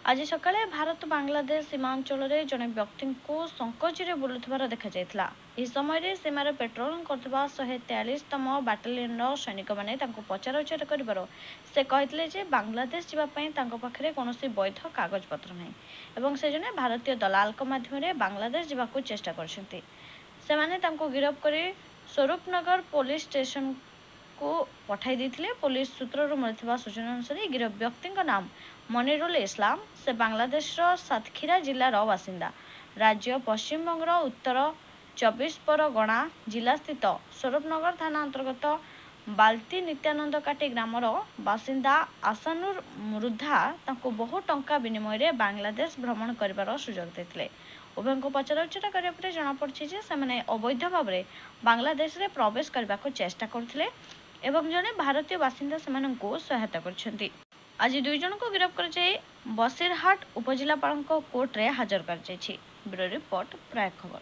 आज सकाळे भारत बांग्लादेश सीमा अंचल जड़े व्यक्ति को संकोचरे बुलुथिबार देखा समय सीमार पेट्रोलिंग करथिबा 143तम बाटालियन सैनिक मैंने पचराउचरा कर से कहते बांग्लादेश जावाई पाखे कौन वैध कागज पत्र नहीं से जने भारतीय दलाल माध्यम बांग्लादेश जावाक चेष्टा कर गिरफ कर स्वरूपनगर पुलिस स्टेशन को पठाई देथिले। पुलिस सूत्रରୁ मिलथिबा सूचना अनुसार गिरफ व्यक्ति नाम मनिरुल इस्लाम से बांग्लादेश सातक्षीरा जिलार बासिंदा। राज्य पश्चिम बंगर उत्तर 24 परगना जिला स्थित स्वरूपनगर थाना अंतर्गत बाल्ती नित्यानंद काटी ग्रामर बासिंदा आसानुर मुरुद्धा तांको बहु टंका विनिमय रे बांग्लादेश भ्रमण करिवार सुजोग देथिले। उभय को पचराउचरा करिया परे जଣା पड़छि जे सेमाने अवैध भाव रे बांग्लादेश रे प्रवेश करबाको चेष्टा करथिले एवं जने भारतीय बासिंदा सेमानंको सहायता करछन्ति। आज 2 जन को गिरफ्त कर बसिरहाट उपजिलापाल कोर्ट रे हाजर कर। ब्यूरो रिपोर्ट प्राय खबर।